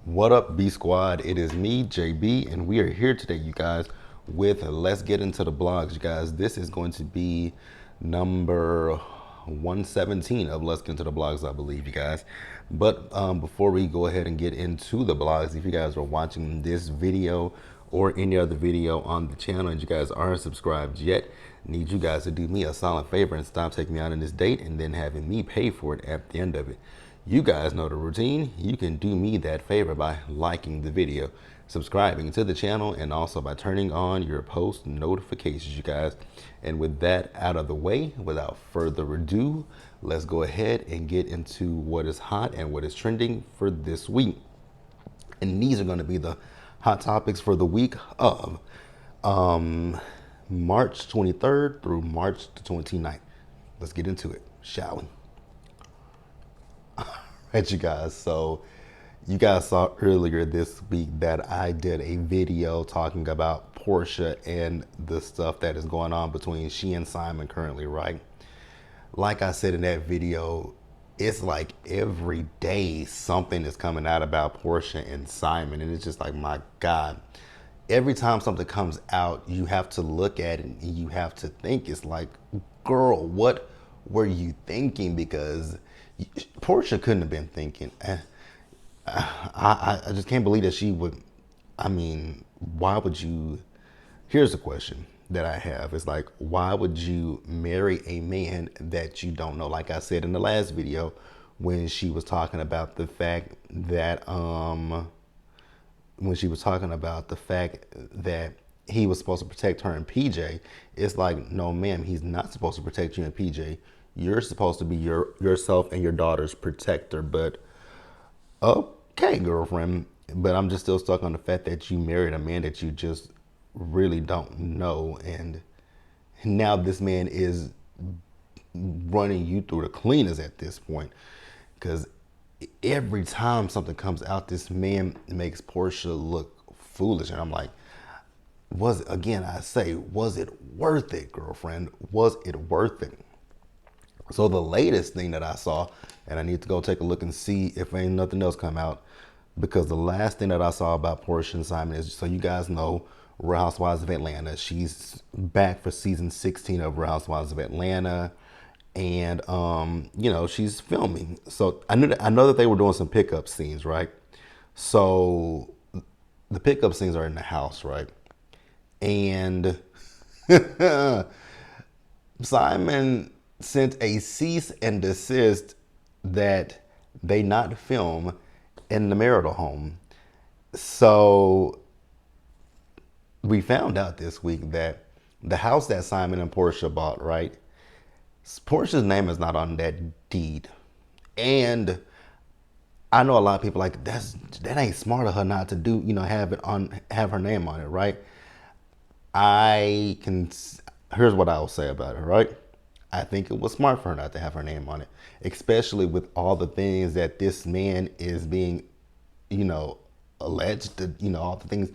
What up, B Squad? It is me, JB, and we are here today, you guys, with Let's Get Into the Blogs. You guys, this is going to be number 117 of Let's Get Into the Blogs, I believe, you guys. But before we go ahead and get into the blogs, if you guys are watching this video or any other video on the channel and you guys aren't subscribed yet, need you guys to do me a solid favor and stop taking me out on this date and then having me pay for it at the end of it. You guys know the routine. You can do me that favor by liking the video, subscribing to the channel, and also by turning on your post notifications, you guys. And with that out of the way, without further ado, let's go ahead and get into what is hot and what is trending for this week. And these are going to be the hot topics for the week of March 23rd through March the 29th. Let's get into it, shall we? Right, you guys. So you guys saw earlier this week that I did a video talking about Portia and the stuff that is going on between she and Simon currently, right? Like I said in that video, it's like every day something is coming out about Portia and Simon, and it's just like, my God. Every time something comes out, you have to look at it and you have to think. It's like, girl, what were you thinking? Because Portia couldn't have been thinking. I just can't believe that she would. I mean, why would you? Here's a question that I have. It's like, why would you marry a man that you don't know? Like I said in the last video, when she was talking about the fact that he was supposed to protect her and PJ, it's like, no, ma'am, he's not supposed to protect you and PJ. You're supposed to be yourself and your daughter's protector. But okay, girlfriend. But I'm just still stuck on the fact that you married a man that you just really don't know, and now this man is running you through the cleaners at this point. Because every time something comes out, this man makes Portia look foolish, and I'm like, was it, again, I say, was it worth it, girlfriend? Was it worth it? So the latest thing that I saw, and I need to go take a look and see if ain't nothing else come out, because the last thing that I saw about Portia and Simon is, so you guys know, Real Housewives of Atlanta. She's back for season 16 of Real Housewives of Atlanta, and she's filming. So I know that they were doing some pickup scenes, right? So the pickup scenes are in the house, right? And Simon sent a cease and desist that they not film in the marital home. So we found out this week that the house that Simon and Portia bought, right? Portia's name is not on that deed. And I know a lot of people like, that ain't smart of her not to do, have her name on it, right? Here's what I'll say about it, right? I think it was smart for her not to have her name on it, especially with all the things that this man is being, alleged to, all the things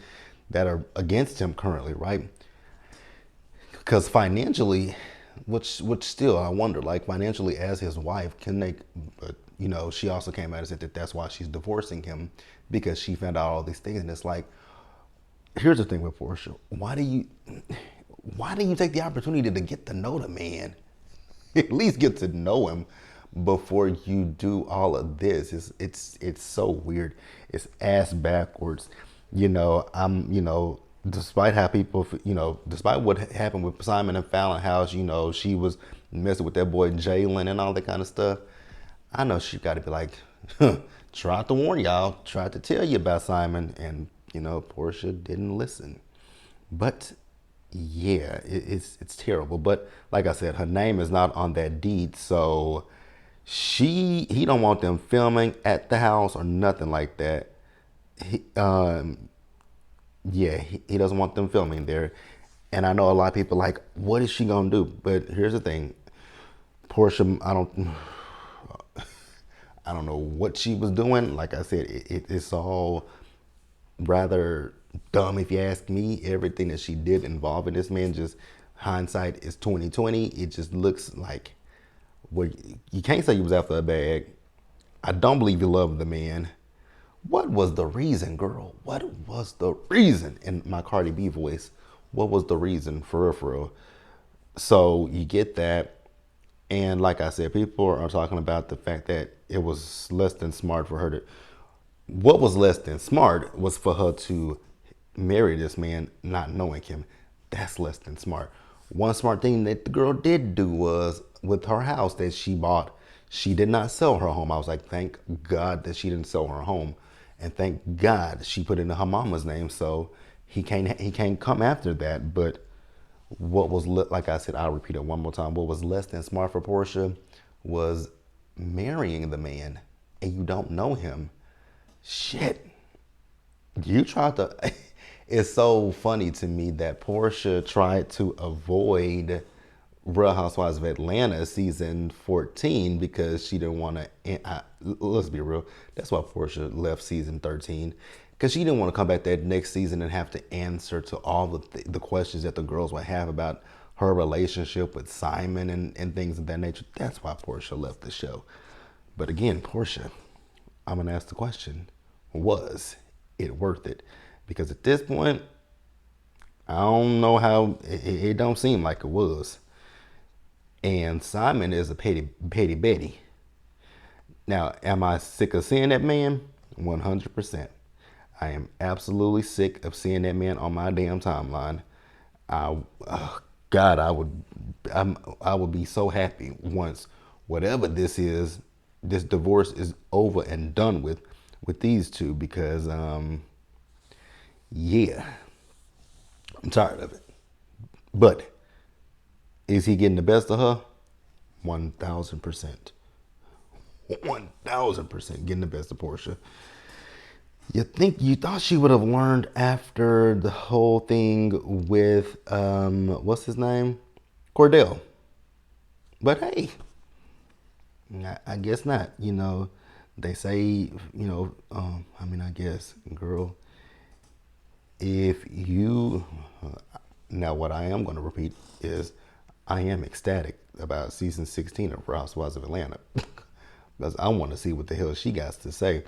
that are against him currently, right? Because financially, which still I wonder, like, financially as his wife, can they, but she also came out and said that that's why she's divorcing him, because she found out all these things. And it's like, here's the thing with Portia. Why do you take the opportunity to get to know the man? At least get to know him before you do all of this. It's so weird. It's ass backwards. Despite how people, despite what happened with Simon and Fallon House, she was messing with that boy Jalen and all that kind of stuff. I know she got to be like, tried to warn y'all, tried to tell you about Simon, and Portia didn't listen. But yeah, it's terrible. But like I said, her name is not on that deed, so he don't want them filming at the house or nothing like that. He doesn't want them filming there. And I know a lot of people like, what is she gonna do? But here's the thing, Portia, I don't know what she was doing. Like I said, it's all rather dumb if you ask me. Everything that she did involving this man, just hindsight is 2020. It just looks like, well, you can't say you was after a bag. I don't believe you love the man. What was the reason, girl? What was the reason? In my Cardi B voice, what was the reason for real, for real? So you get that. And like I said, people are talking about the fact that it was less than smart for her to. What was less than smart was for her to marry this man not knowing him. That's less than smart. One smart thing that the girl did do was with her house that she bought, she did not sell her home. I was like, thank God that she didn't sell her home. And thank God she put it in her mama's name. So he can't come after that. But what was like I said, I'll repeat it one more time. What was less than smart for Portia was marrying the man and you don't know him. Shit. You tried to. It's so funny to me that Portia tried to avoid Real Housewives of Atlanta season 14 because she didn't want to. Let's be real. That's why Portia left season 13 because she didn't want to come back that next season and have to answer to all the questions that the girls would have about her relationship with Simon and things of that nature. That's why Portia left the show. But again, Portia, I'm gonna ask the question: was it worth it? Because at this point, I don't know how it don't seem like it was. And Simon is a petty Betty. Now, am I sick of seeing that man? 100%. I am absolutely sick of seeing that man on my damn timeline. I, God, I would be so happy once whatever this is, this divorce is over and done with these two because, yeah, I'm tired of it. But is he getting the best of her? 1,000%. 1,000% getting the best of Portia. You thought she would have learned after the whole thing with what's his name? Cordell. But hey, I guess not. They say, I guess, girl, if you now what I am going to repeat is I am ecstatic about season 16 of Housewives of Atlanta because I want to see what the hell she got to say.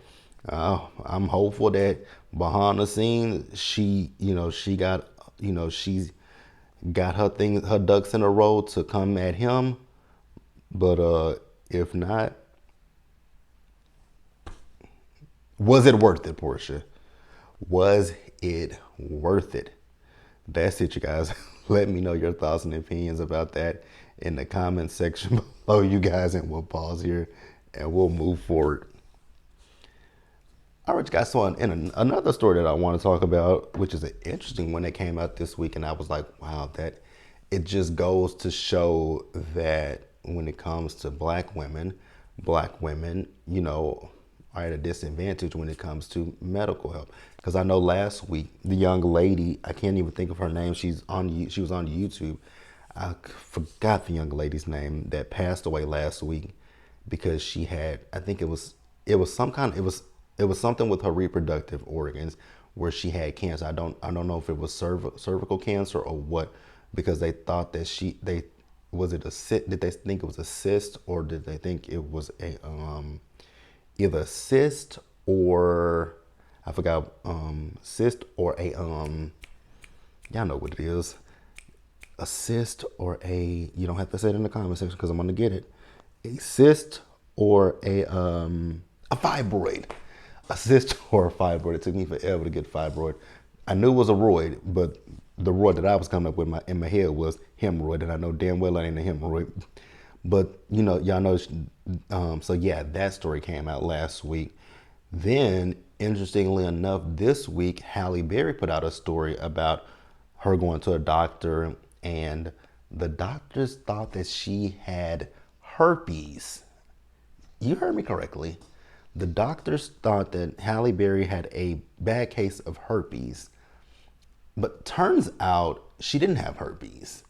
I'm hopeful that behind the scenes she got she's got her ducks in a row to come at him, but if not, was it worth it, Portia? Was it worth it? That's it, you guys. Let me know your thoughts and opinions about that in the comment section below, you guys, and we'll pause here and we'll move forward. All right, guys. So, another story that I want to talk about, which is an interesting one that came out this week, and I was like, wow, that it just goes to show that when it comes to black women, are at a disadvantage when it comes to medical help. Because I know last week the young lady, I can't even think of her name. She was on YouTube. I forgot the young lady's name that passed away last week because she had, I think it was something with her reproductive organs where she had cancer. I don't know if it was cervical cancer or what, because they thought that they was it a cyst? Did they think it was a cyst, or did they think it was a either a cyst or I forgot cyst or a y'all know what it is, a cyst or a, you don't have to say it in the comment section because I'm gonna get it, a cyst or a fibroid. A cyst or a fibroid. It took me forever to get fibroid. I knew it was a roid, but the roid that I was coming up with in my head was hemorrhoid, and I know damn well I ain't a hemorrhoid. But y'all know. So yeah, that story came out last week. Then, interestingly enough, this week Halle Berry put out a story about her going to a doctor, and the doctors thought that she had herpes. You heard me correctly. The doctors thought that Halle Berry had a bad case of herpes, but turns out she didn't have herpes.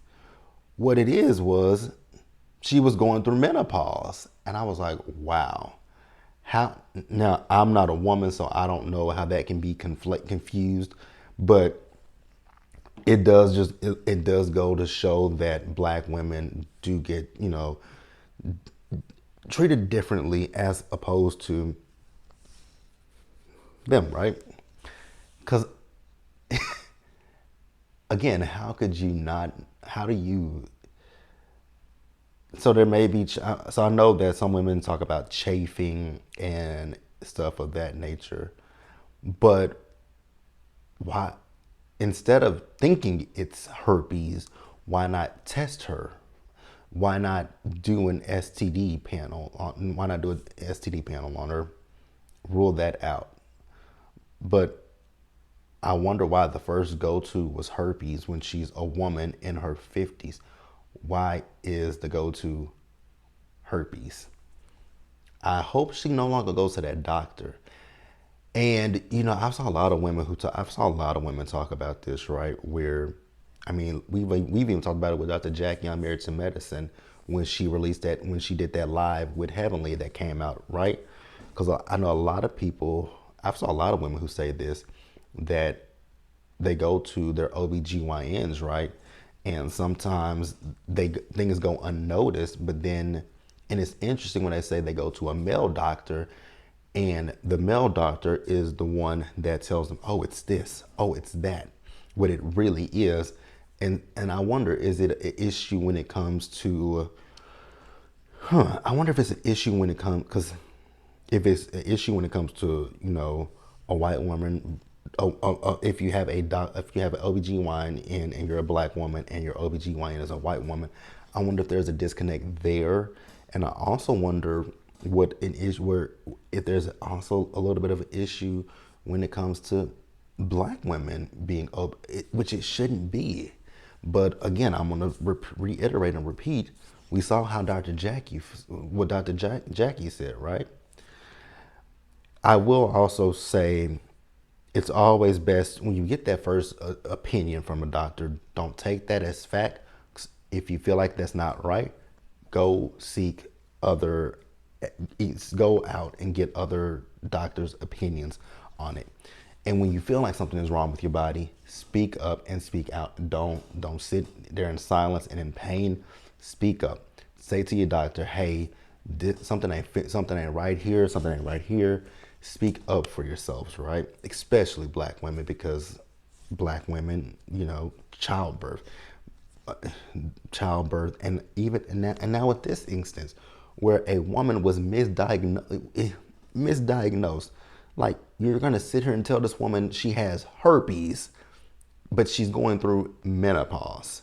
What it is was she was going through menopause, and I was like, wow. How now? I'm not a woman, so I don't know how that can be confused, but it does go to show that black women do get treated differently as opposed to them, right? Because again, how could you not? How do you? So there may be. So I know that some women talk about chafing and stuff of that nature, but why? Instead of thinking it's herpes, why not test her? Why not do an STD panel on? Why not do an STD panel on her? Rule that out. But I wonder why the first go to was herpes when she's a woman in her 50s. Why is the go to herpes? I hope she no longer goes to that doctor. And I saw a lot of women I saw a lot of women talk about this, right? Where, I mean, we've even talked about it with Dr. Jackie on Married to Medicine when she did that live with Heavenly that came out, right? Because I know a lot of people, I saw a lot of women who say this, that they go to their OBGYNs, right? And sometimes things go unnoticed, but then, and it's interesting when they say they go to a male doctor and the male doctor is the one that tells them, oh, it's this, oh, it's that, what it really is. And I wonder, is it an issue when it comes to, I wonder if it's an issue when it comes, because if it's an issue when it comes to, a white woman, if you have if you have an OBGYN and you're a black woman and your OBGYN is a white woman, I wonder if there's a disconnect there. And I also wonder what an issue where if there's also a little bit of an issue when it comes to black women being which it shouldn't be. But again, I'm going to reiterate and repeat. We saw how what Jackie said, right? I will also say it's always best when you get that first opinion from a doctor, don't take that as fact. If you feel like that's not right, go seek other, go out and get other doctors' opinions on it. And when you feel like something is wrong with your body, speak up and speak out. Don't sit there in silence and in pain. Speak up. Say to your doctor, "Hey, something ain't right here. Something ain't right here." Speak up for yourselves, right? Especially black women, because black women, childbirth, and even and now with this instance, where a woman was misdiagnosed. Like, you're gonna sit here and tell this woman she has herpes, but she's going through menopause.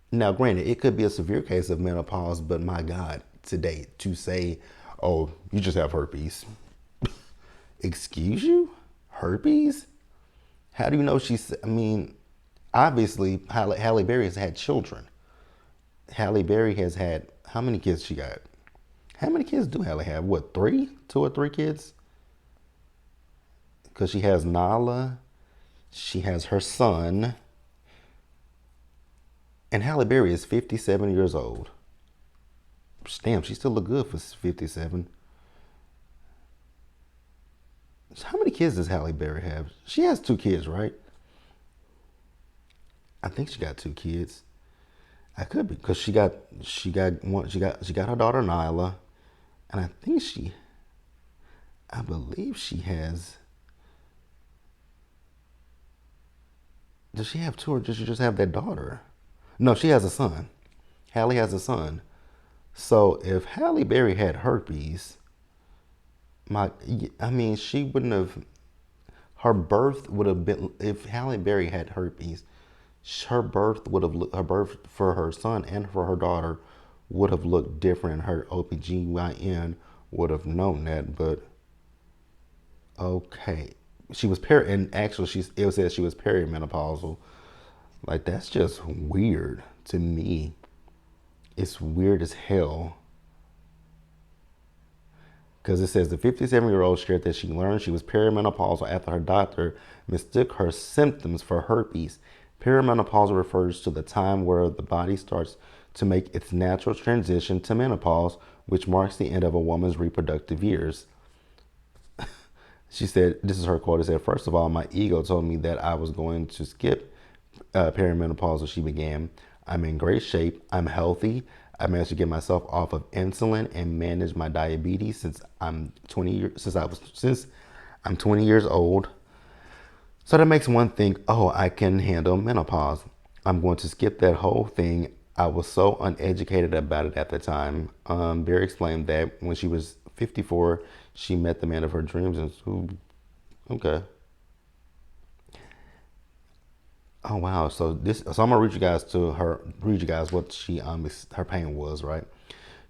Now, granted, it could be a severe case of menopause, but my God, today to say, "Oh, you just have herpes," excuse you, herpes? How do you know she's? I mean, obviously, Halle Berry has had children. Halle Berry has had how many kids she got? How many kids do Halle have? What, three? Two or three kids? Because she has Nala, she has her son, and Halle Berry is 57 years old. Damn, she still look good for 57. How many kids does Halle Berry have? She has two kids, right? I think she got two kids. I could be because she got her daughter Nyla, and I believe she has. Does she have two, or does she just have that daughter? No, she has a son. Halle has a son. So if Halle Berry had herpes, I mean, she wouldn't have. Her birth would have been, if Halle Berry had herpes, her birth for her son and for her daughter would have looked different. Her OBGYN would have known that, but okay. She was and actually it says she was perimenopausal. Like, that's just weird to me. It's weird as hell. Because it says the 57-year-old shared that she learned she was perimenopausal after her doctor mistook her symptoms for herpes. Perimenopausal refers to the time where the body starts to make its natural transition to menopause, which marks the end of a woman's reproductive years. She said, this is her quote, it said, "First of all, my ego told me that I was going to skip perimenopausal," she began. "I'm in great shape. I'm healthy. I managed to get myself off of insulin and manage my diabetes since I'm 20 years old. So that makes one think, oh, I can handle menopause. I'm going to skip that whole thing. I was so uneducated about it at the time. Barry explained that when she was 54, she met the man of her dreams. And so, okay. Oh wow. So I'm gonna read you guys what her pain was, right?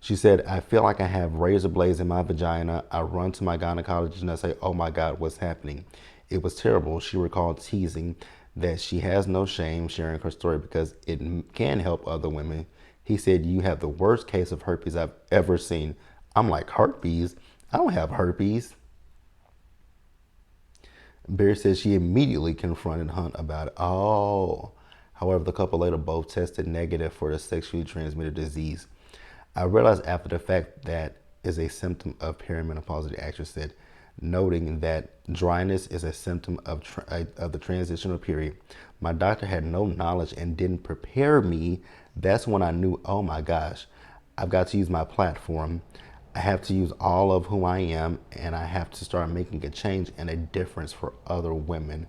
She said, I feel like I have razor blades in my vagina. I run to my gynecologist and I say, oh my God, what's happening? It was terrible. She recalled teasing that she has no shame sharing her story because it can help other women. He said, you have the worst case of herpes I've ever seen. I'm like, herpes? I don't have herpes. Barry says she immediately confronted Hunt about it. Oh. However, the couple later both tested negative for the sexually transmitted disease. I realized after the fact that is a symptom of perimenopause, the actress said, noting that dryness is a symptom of the transitional period. My doctor had no knowledge and didn't prepare me. That's when I knew, oh my gosh, I've got to use my platform. I have to use all of who I am, and I have to start making a change and a difference for other women.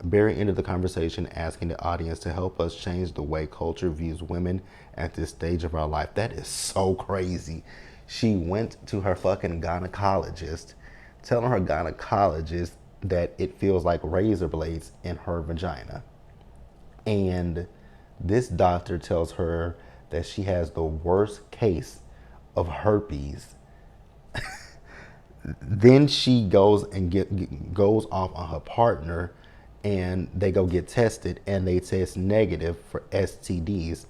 Barry ended the conversation asking the audience to help us change the way culture views women at this stage of our life. That is so crazy. She went to her fucking gynecologist, telling her gynecologist that it feels like razor blades in her vagina. And this doctor tells her that she has the worst case of herpes. Then she goes off on her partner, and they go get tested, and they test negative for STDs.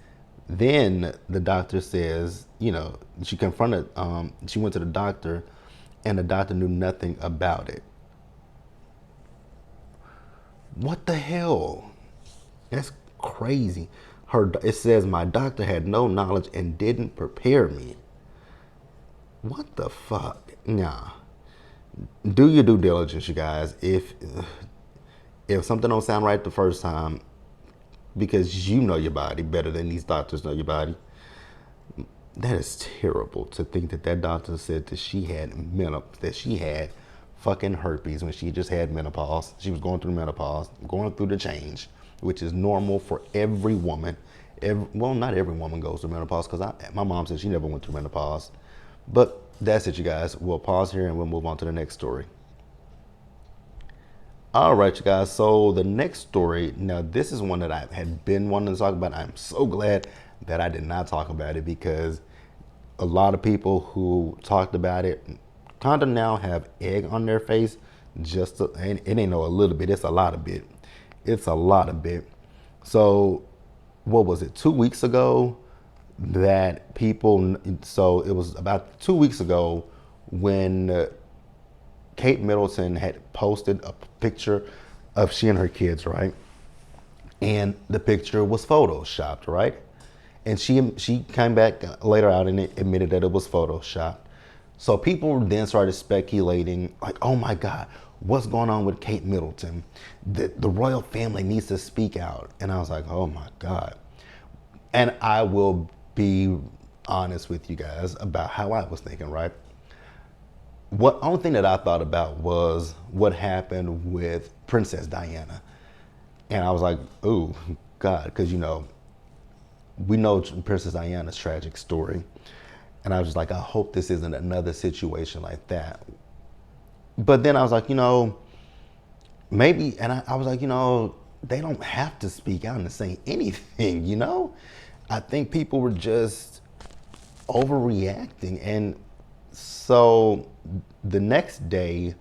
Then the doctor says, she went to the doctor, and the doctor knew nothing about it. What the hell? That's crazy. It says my doctor had no knowledge and didn't prepare me. What the fuck? Nah. Do your due diligence, you guys. If something don't sound right the first time, because you know your body better than these doctors know your body, that is terrible to think that that doctor said that she had fucking herpes when she just had menopause. She was going through menopause, going through the change, which is normal for every woman. Well, not every woman goes through menopause because my mom said she never went through menopause. But that's it, you guys. We'll pause here and we'll move on to the next story. All right, you guys. So the next story, now this is one that I had been wanting to talk about. I'm so glad that I did not talk about it because a lot of people who talked about it kind of now have egg on their face. And it ain't no a little bit. It's a lot of bit. It's a lot of bit. So what was it? 2 weeks ago that people. So it was about 2 weeks ago when Kate Middleton had posted a picture of she and her kids, right? And the picture was photoshopped, right? And she came back later out and admitted that it was photoshopped. So people then started speculating, like, oh my God, what's going on with Kate Middleton? The royal family needs to speak out. And I was like, oh my God. And I will be honest with you guys about how I was thinking, right? What only thing that I thought about was what happened with Princess Diana, and I was like, "Ooh, God," because we know Princess Diana's tragic story, and I was just like, "I hope this isn't another situation like that." But then I was like, maybe, and I was like, they don't have to speak out and say anything. I think people were just overreacting, and so the next day,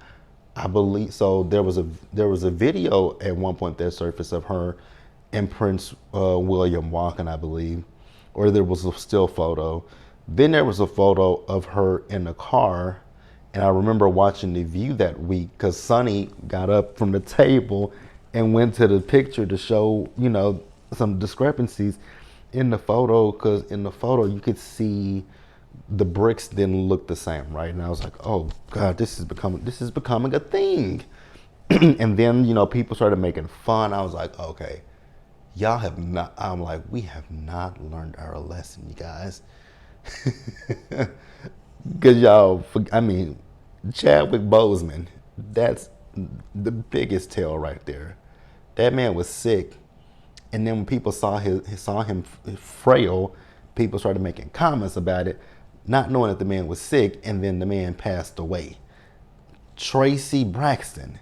I believe so. There was a video at one point that surfaced of her and Prince William walking, I believe, or there was a still photo. Then there was a photo of her in the car, and I remember watching The View that week because Sonny got up from the table and went to the picture to show some discrepancies in the photo, because in the photo you could see the bricks didn't look the same, right? And I was like, oh God, this is becoming a thing. And then, people started making fun. I was like, okay, y'all have not, I'm like, we have not learned our lesson, you guys. Because Chadwick Boseman That's the biggest tell right there. That man was sick, and then when people saw him frail, people started making comments about it, not knowing that the man was sick, and then the man passed away. Tracy Braxton,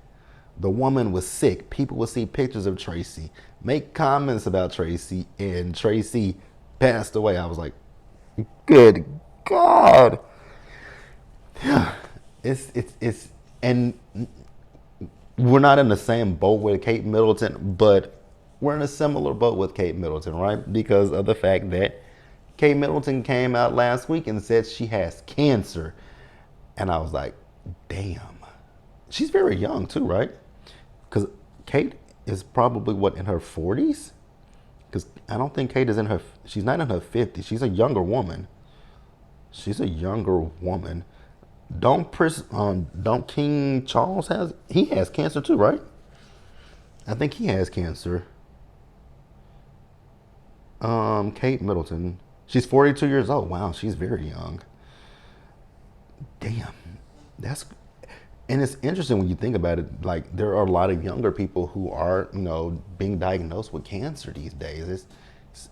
the woman was sick. People would see pictures of Tracy, make comments about Tracy, and Tracy passed away. I was like, good God. It's and we're not in the same boat with Kate Middleton, but we're in a similar boat with Kate Middleton, right? Because of the fact that Kate Middleton came out last week and said she has cancer. And I was like, damn. She's very young too, right? Because Kate is probably what, in her 40s? Because I don't think Kate is in her, she's not in her 50s. She's a younger woman. She's a younger woman. Don't King Charles he has cancer too, right? I think he has cancer. Kate Middleton. She's 42 years old. Wow, she's very young. Damn. That's and it's interesting when you think about it. Like there are a lot of younger people who are, being diagnosed with cancer these days. It's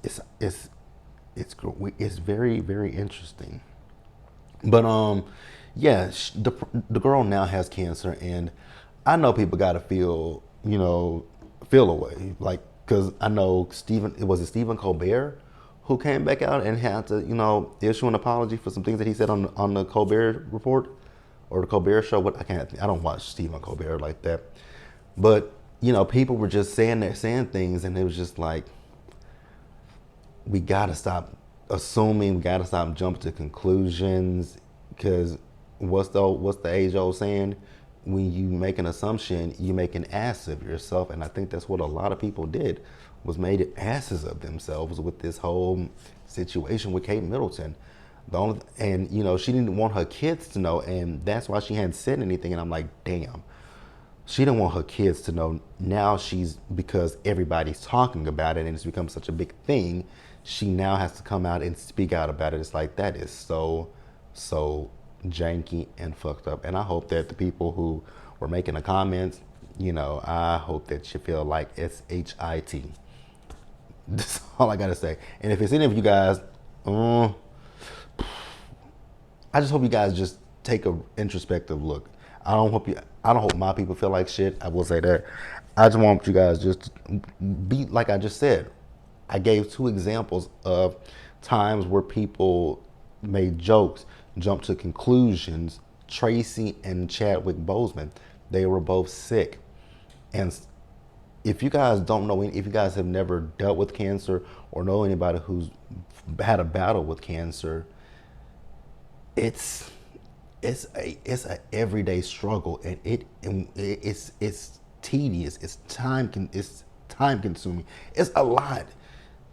it's it's very very interesting. But yeah, the girl now has cancer, and I know people got to feel away, like because I know Stephen Colbert who came back out and had to issue an apology for some things that he said on the Colbert Report or the Colbert Show. What I don't watch Stephen Colbert like that, but people were just saying things, and it was just like we gotta stop assuming. We gotta stop jumping to conclusions because what's the age old saying? When you make an assumption, you make an ass of yourself, and I think that's what a lot of people did was made asses of themselves with this whole situation with Kate Middleton. And she didn't want her kids to know, and that's why she hadn't said anything. And I'm like, damn. She didn't want her kids to know. Now because everybody's talking about it and it's become such a big thing, she now has to come out and speak out about it. It's like, that is so janky and fucked up. And I hope that the people who were making the comments, I hope that you feel like it's HIT. That's all I gotta say. And if it's any of you guys, I just hope you guys just take a introspective look. I don't hope my people feel like shit. I will say that. I just want you guys just to be like I just said. I gave two examples of times where people made jokes, jumped to conclusions. Tracy and Chadwick Boseman, they were both sick. And if you guys don't know, if you guys have never dealt with cancer or know anybody who's had a battle with cancer, it's it's a everyday struggle, and it's tedious. It's time consuming. It's a lot.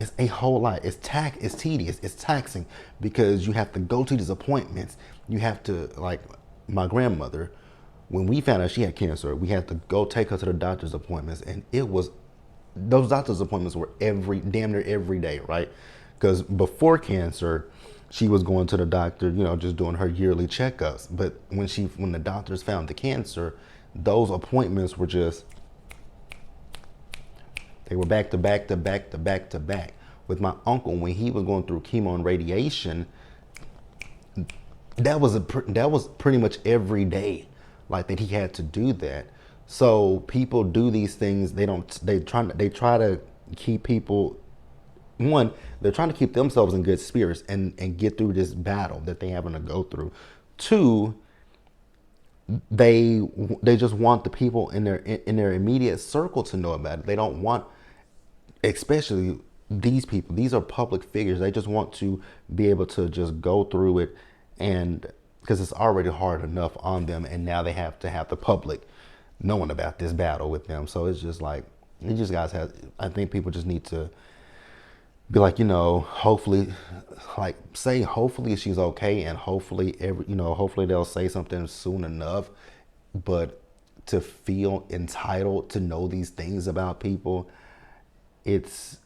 It's a whole lot. It's tedious. It's taxing because you have to go to these appointments. You have to, like my grandmother, when we found out she had cancer, we had to go take her to the doctor's appointments, and it was those doctor's appointments were damn near every day, right? Because before cancer, she was going to the doctor, just doing her yearly checkups. But when the doctors found the cancer, those appointments were they were back to back to back to back to back. With my uncle, when he was going through chemo and radiation, that was pretty much every day, like that he had to do that. So people do these things. They try to keep people. One, they're trying to keep themselves in good spirits and get through this battle that they having to go through. Two, they just want the people in their immediate circle to know about it. They don't want, especially these people. These are public figures. They just want to be able to just go through it, and because it's already hard enough on them, and now they have to have the public knowing about this battle with them. So it's just like you just guys have. I think people just need to be like, hopefully, like say hopefully she's okay, and hopefully hopefully they'll say something soon enough. But to feel entitled to know these things about people, it's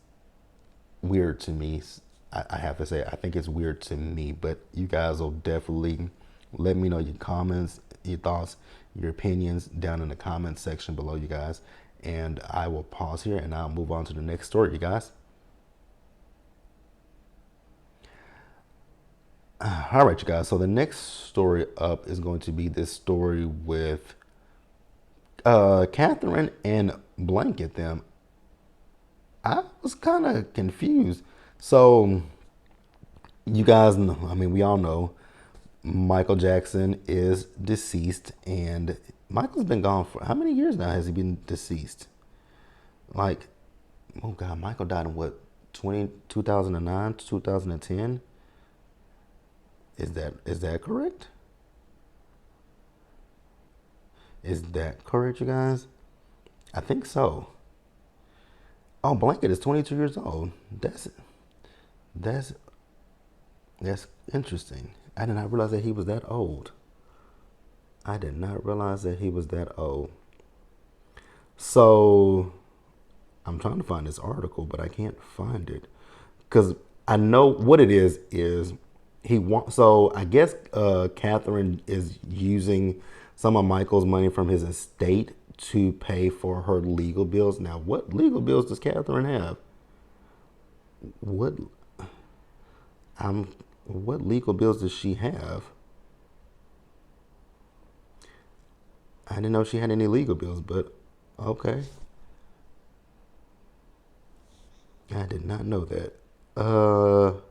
weird to me. I have to say, I think it's weird to me. But you guys will definitely let me know your comments, your thoughts, your opinions down in the comments section below, you guys. And I will pause here and I'll move on to the next story, you guys. All right, you guys. So the next story up is going to be this story with Catherine and Blanket them. I was kind of confused. So you guys know, I mean, we all know Michael Jackson is deceased, and Michael's been gone for how many years now has he been deceased? Like, oh God, Michael died in what, 2009 to 2010? Is that correct? Is that correct, you guys? I think so. Oh, Blanket is 22 years old. That's that's interesting. I did not realize that he was that old. I did not realize that he was that old. So I'm trying to find this article, but I can't find it because I know what it is. Is he want? So I guess Catherine is using some of Michael's money from his estate to pay for her legal bills. Now, what legal bills does Catherine have? What I'm what legal bills does she have? I didn't know she had any legal bills, but okay. I did not know that. Oh,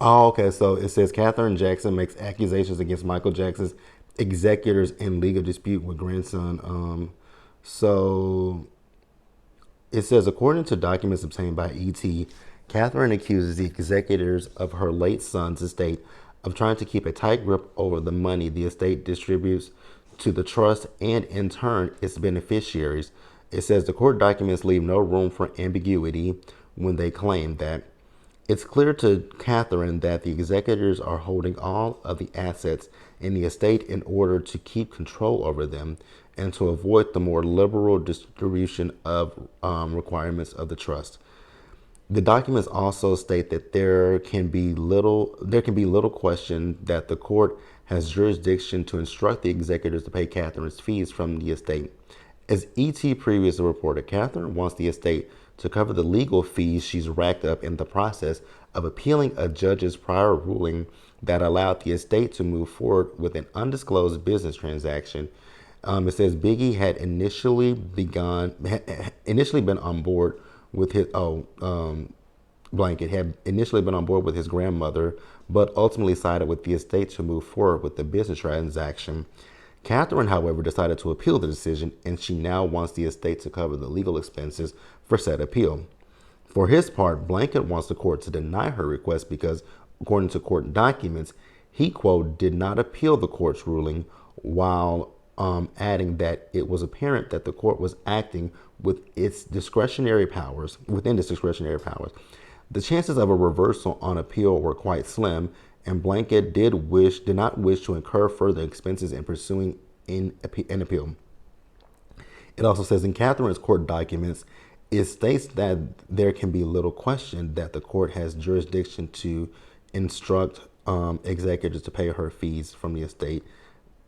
okay. So it says Catherine Jackson makes accusations against Michael Jackson's executors in legal dispute with grandson. So it says, according to documents obtained by ET, Catherine accuses the executors of her late son's estate of trying to keep a tight grip over the money the estate distributes to the trust and, in turn, its beneficiaries. It says the court documents leave no room for ambiguity when they claim that it's clear to Catherine that the executors are holding all of the assets in the estate in order to keep control over them and to avoid the more liberal distribution of requirements of the trust. The documents also state that there can be little question that the court has jurisdiction to instruct the executors to pay Catherine's fees from the estate. As ET previously reported, Catherine wants the estate to cover the legal fees she's racked up in the process of appealing a judge's prior ruling that allowed the estate to move forward with an undisclosed business transaction. It says Biggie had initially been on board with his Blanket had initially been on board with his grandmother, but ultimately sided with the estate to move forward with the business transaction. Catherine, however, decided to appeal the decision, and she now wants the estate to cover the legal expenses for said appeal. For his part, Blanket wants the court to deny her request because, according to court documents, he, quote, did not appeal the court's ruling, while adding that it was apparent that the court was acting with its discretionary powers, within its discretionary powers. The chances of a reversal on appeal were quite slim, and Blanket did not wish to incur further expenses in pursuing an appeal. It also says in Catherine's court documents, it states that there can be little question that the court has jurisdiction to instruct executors to pay her fees from the estate.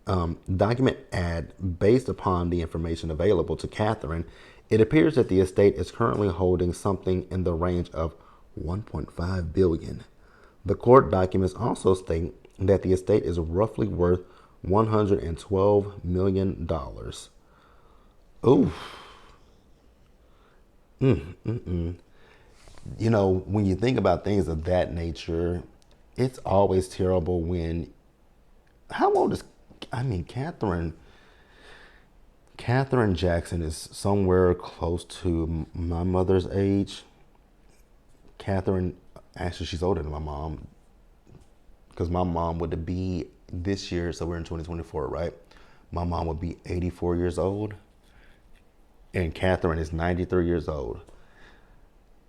Document add, based upon the information available to Catherine, it appears that the estate is currently holding something in the range of 1.5 billion. The court documents also state that the estate is roughly worth $112 million. Ooh. You know, when you think about things of that nature, it's always terrible when, how old is, I mean, Catherine Jackson is somewhere close to my mother's age. Catherine, actually, she's older than my mom because my mom would be this year, so we're in 2024, right? My mom would be 84 years old, and Catherine is 93 years old.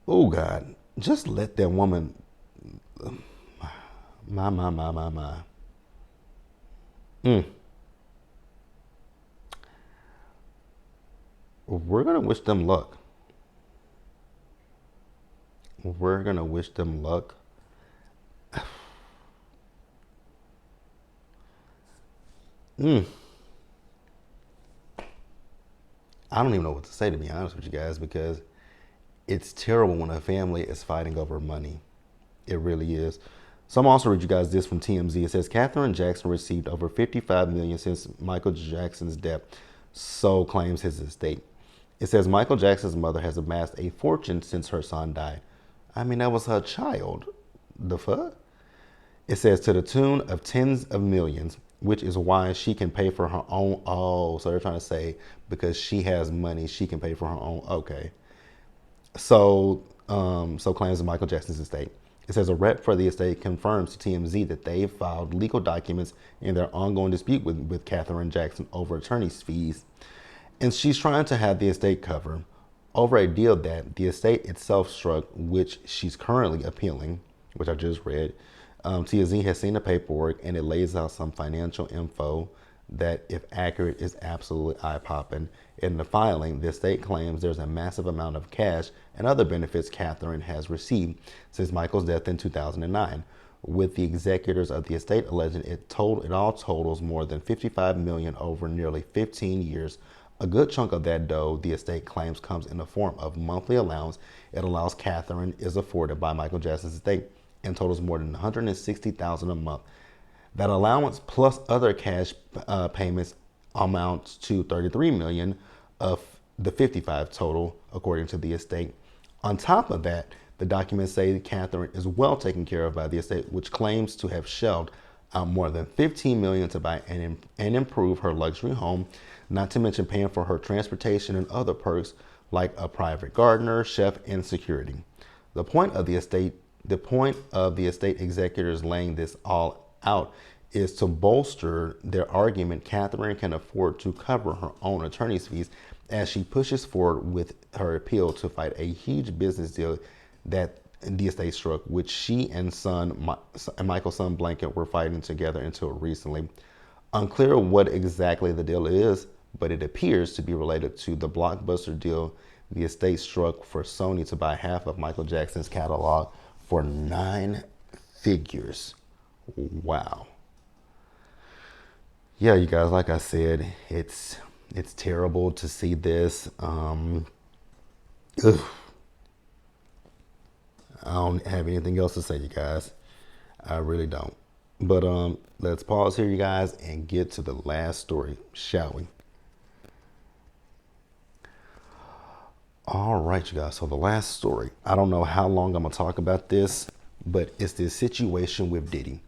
Oh, God, just let that woman, my. We're going to wish them luck. We're going to wish them luck. I don't even know what to say, to be honest with you guys, because it's terrible when a family is fighting over money. It really is. So I'm also read you guys this from TMZ. It says Catherine Jackson received over 55 million dollars since Michael Jackson's death, so claims his estate. It says Michael Jackson's mother has amassed a fortune since her son died. I mean, that was her child. The fuck? It says to the tune of tens of millions, which is why she can pay for her own. Oh, so they're trying to say because she has money, she can pay for her own. Okay. So claims of Michael Jackson's estate. It says a rep for the estate confirms to TMZ that they filed legal documents in their ongoing dispute with Catherine Jackson over attorney's fees. And she's trying to have the estate cover over a deal that the estate itself struck, which she's currently appealing, which I just read. TMZ has seen the paperwork and it lays out some financial info that, if accurate, is absolutely eye-popping. In the filing, the estate claims there's a massive amount of cash and other benefits Catherine has received since Michael's death in 2009, with the executors of the estate alleging it all totals more than 55 million over nearly 15 years. A good chunk of that dough, the estate claims, comes in the form of monthly allowance it allows Catherine is afforded by Michael Jackson's estate and totals more than 160,000 a month. That allowance plus other cash payments amounts to 33 million of the 55 total, according to the estate. On top of that, the documents say that Catherine is well taken care of by the estate, which claims to have shelled out more than 15 million to buy and improve her luxury home, not to mention paying for her transportation and other perks like a private gardener, chef, and security. The point of the estate executors laying this all out is to bolster their argument Catherine can afford to cover her own attorney's fees as she pushes forward with her appeal to fight a huge business deal that the estate struck, which she and Michael's son Blanket were fighting together until recently. Unclear what exactly the deal is, but it appears to be related to the blockbuster deal the estate struck for Sony to buy half of Michael Jackson's catalog for 9 figures. Wow. Yeah, you guys, like I said, it's terrible to see this. I don't have anything else to say, you guys. I really don't. But let's pause here, you guys, and get to the last story, shall we? All right, you guys. So the last story, I don't know how long I'm going to talk about this, but it's this situation with Diddy.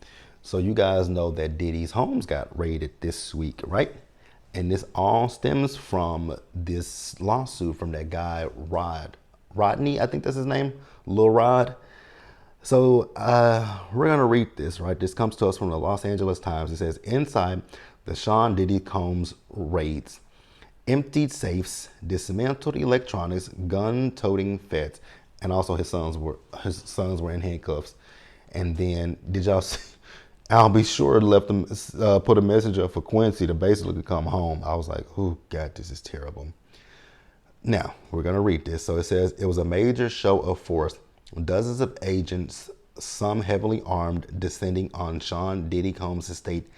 So you guys know that Diddy's homes got raided this week, right? And this all stems from this lawsuit from that guy, Rodney, I think that's his name, Lil Rod. So we're going to read this, right? This comes to us from the Los Angeles Times. It says, inside the Sean Diddy Combs raids, emptied safes, dismantled electronics, gun-toting feds, and also his sons were in handcuffs. And then did y'all see? I'll be sure left them put a message up for Quincy to basically come home. I was like, oh God, this is terrible. Now we're gonna read this. So it says it was a major show of force. Dozens of agents, some heavily armed, descending on Sean Diddy Combs' estate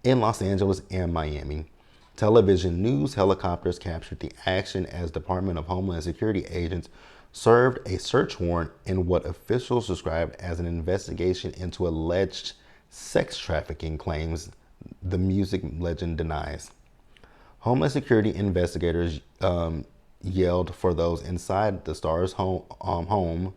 in Los Angeles and Miami. Television news helicopters captured the action as Department of Homeland Security agents served a search warrant in what officials described as an investigation into alleged sex trafficking claims the music legend denies. Homeland Security investigators yelled for those inside the star's home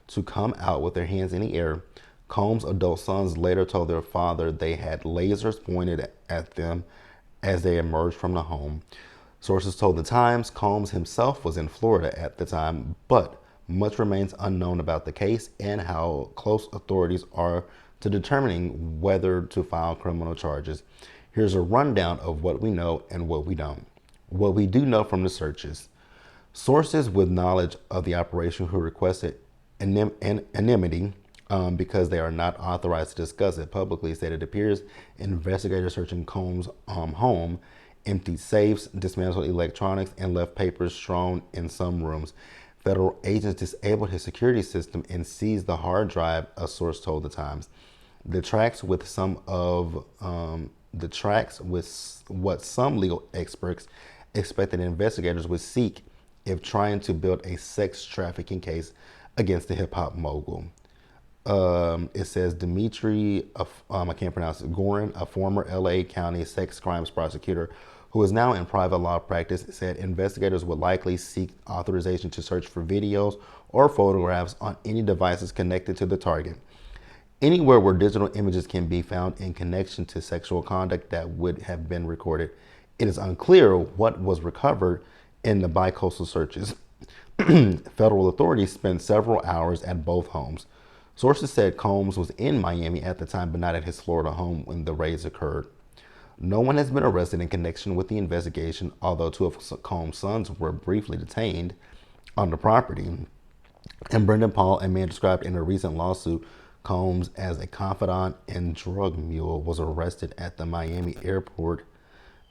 to come out with their hands in the air. Combs' adult sons later told their father they had lasers pointed at them as they emerged from the home. Sources told The Times Combs himself was in Florida at the time, but much remains unknown about the case and how close authorities are to determining whether to file criminal charges. Here's a rundown of what we know and what we don't. What we do know from the searches. Sources with knowledge of the operation who requested anonymity because they are not authorized to discuss it publicly said it appears investigators searching Combs' home emptied safes, dismantled electronics, and left papers strewn in some rooms. Federal agents disabled his security system and seized the hard drive, a source told The Times. The tracks with some of the tracks with what some legal experts expected investigators would seek if trying to build a sex trafficking case against the hip hop mogul. It says Dimitri, I can't pronounce it, Gorin, a former LA County sex crimes prosecutor who is now in private law practice, said investigators would likely seek authorization to search for videos or photographs on any devices connected to the target. Anywhere where digital images can be found in connection to sexual conduct that would have been recorded. It is unclear what was recovered in the bicoastal searches. Federal authorities spent several hours at both homes. Sources said Combs was in Miami at the time, but not at his Florida home when the raids occurred. No one has been arrested in connection with the investigation, although two of Combs' sons were briefly detained on the property. And Brendan Paul, a man described in a recent lawsuit Combs as a confidant and drug mule, was arrested at the Miami airport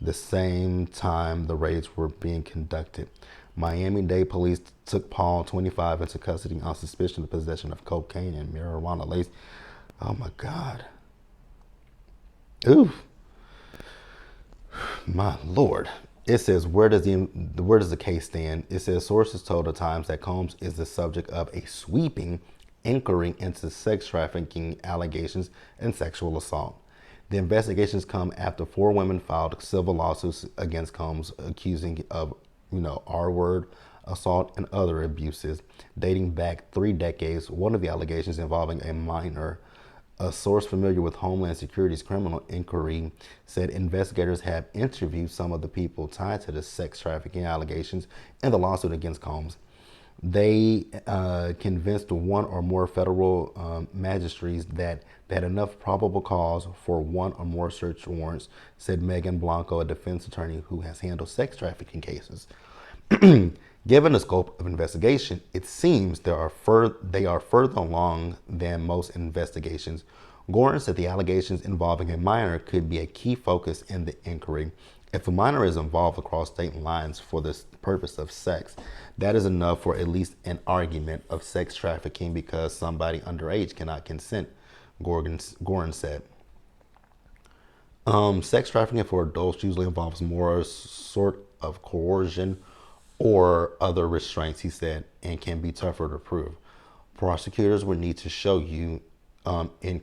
the same time the raids were being conducted. Miami-Dade police took Paul, 25, into custody on suspicion of possession of cocaine and marijuana laced. Oh my God. Oof. My Lord. It says, where does the case stand? It says sources told the Times that Combs is the subject of a sweeping inquiry into sex trafficking allegations and sexual assault. The investigations come after 4 women filed civil lawsuits against Combs, accusing of, R-word assault and other abuses dating back 3 decades. One of the allegations involving a minor. A source familiar with Homeland Security's criminal inquiry said investigators have interviewed some of the people tied to the sex trafficking allegations in the lawsuit against Combs. They convinced one or more federal magistrates that they had enough probable cause for one or more search warrants, said Megan Blanco, a defense attorney who has handled sex trafficking cases. Given the scope of investigation, it seems they are further along than most investigations. Gorin said the allegations involving a minor could be a key focus in the inquiry. If a minor is involved across state lines for the purpose of sex, that is enough for at least an argument of sex trafficking because somebody underage cannot consent, Gorin said. Sex trafficking for adults usually involves more sort of coercion or other restraints, he said, and can be tougher to prove. Prosecutors would need to show you in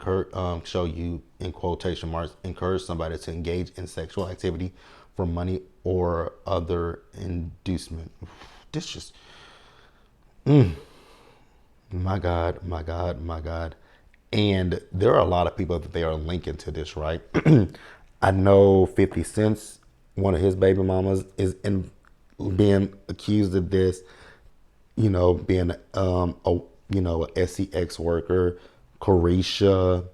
quotation marks, encourage somebody to engage in sexual activity for money or other inducement. This just, my God, my God, my God. And there are a lot of people that they are linking to this, right? I know 50 Cent's, one of his baby mamas, is being accused of this, being a SEX worker. Carisha,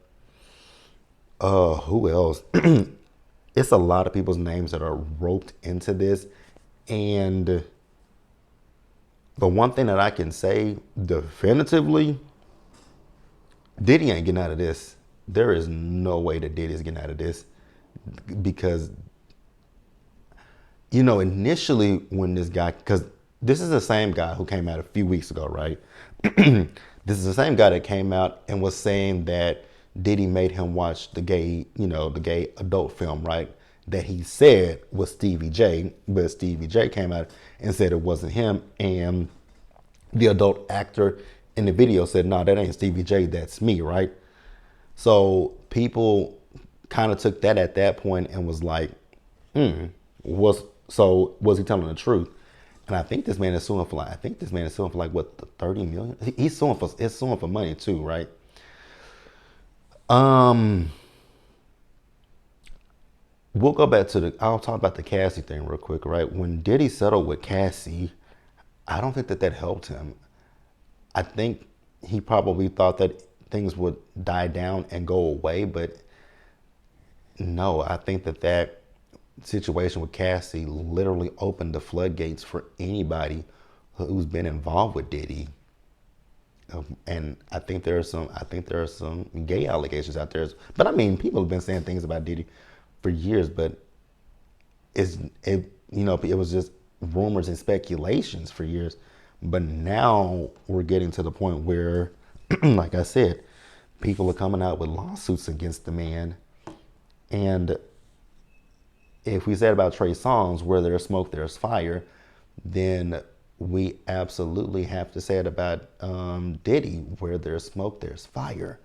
who else? It's a lot of people's names that are roped into this. And the one thing that I can say definitively, Diddy ain't getting out of this. There is no way that Diddy's getting out of this because, initially when this guy, because this is the same guy who came out a few weeks ago, right? This is the same guy that came out and was saying that Diddy made him watch the gay adult film, right? That he said was Stevie J, but Stevie J came out and said it wasn't him. And the adult actor in the video said, no, that ain't Stevie J, that's me, right? So people kind of took that at that point and was like, was he telling the truth? And I think this man is suing for what, 30 million? He's suing for money too, right? We'll go back to I'll talk about the Cassie thing real quick, right? When Diddy settled with Cassie, I don't think that helped him. I think he probably thought that things would die down and go away, but no, I think that situation with Cassie literally opened the floodgates for anybody who's been involved with Diddy. And I think there are some gay allegations out there. But I mean, people have been saying things about Diddy for years, but it was just rumors and speculations for years. But now we're getting to the point where, like I said, people are coming out with lawsuits against the man. And if we said about Trey Songz, where there's smoke, there's fire, then we absolutely have to say it about Diddy, where there's smoke, there's fire.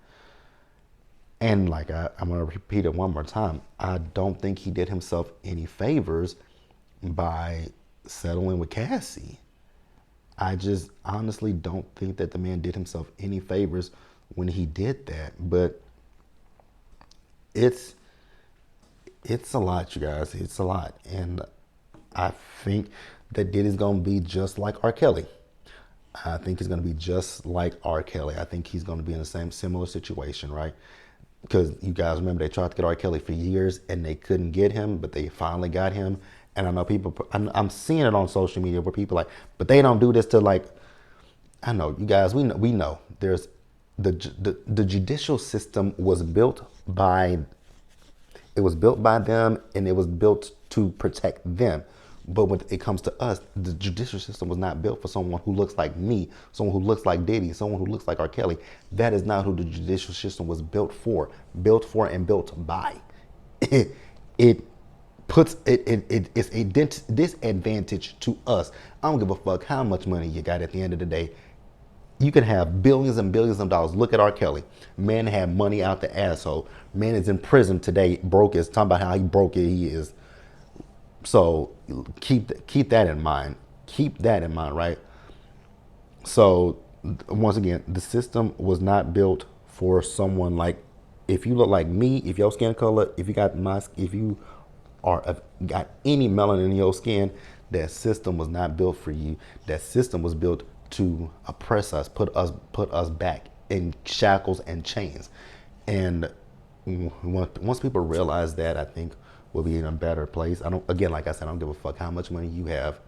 And like I'm gonna repeat it one more time. I don't think he did himself any favors by settling with Cassie. I just honestly don't think that the man did himself any favors when he did that. But it's it's a lot, you guys. It's a lot, and I think that Diddy's gonna be just like R. Kelly. I think he's gonna be just like R. Kelly. I think he's gonna be in the same similar situation, right? Because you guys remember they tried to get R. Kelly for years and they couldn't get him, but they finally got him. And I know people, I'm seeing it on social media where people are like, but they don't do this to like, I know you guys, we know there's the judicial system was built by, it was built by them and it was built to protect them. But when it comes to us, the judicial system was not built for someone who looks like me, someone who looks like Diddy, someone who looks like R. Kelly. That is not who the judicial system was built for and built by. It puts it's a disadvantage to us. I don't give a fuck how much money you got at the end of the day. You can have billions and billions of dollars. Look at R. Kelly. Man had money out the asshole. Man is in prison today, broke as talking about how he broke it he is. So keep that in mind. Keep that in mind, right? So once again, the system was not built for someone like, if you look like me, if your skin color, if you got if you are got any melanin in your skin, that system was not built for you. That system was built to oppress us, put us back in shackles and chains. And once people realize that, I think we'll be in a better place. I don't, again, like I said, I don't give a fuck how much money you have.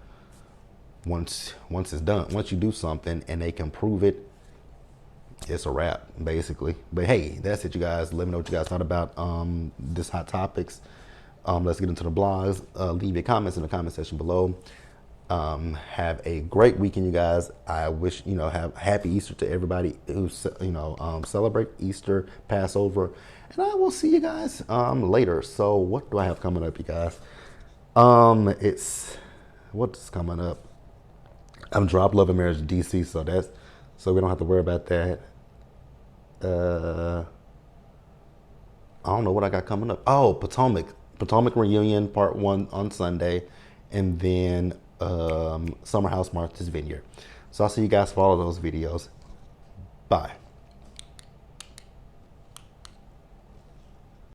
Once it's done, once you do something and they can prove it, it's a wrap, basically. But hey, that's it, you guys. Let me know what you guys thought about this hot topics. Let's get into the blogs. Leave your comments in the comment section below. Have a great weekend, you guys. I wish, have happy Easter to everybody who, celebrate Easter, Passover. And I will see you guys later. So what do I have coming up, you guys? What's coming up? I'm Drop Love and Marriage DC, so we don't have to worry about that. I don't know what I got coming up. Oh, Potomac Reunion Part 1 on Sunday, and then Summer House Martha's Vineyard. So I'll see you guys for all of those videos. Bye.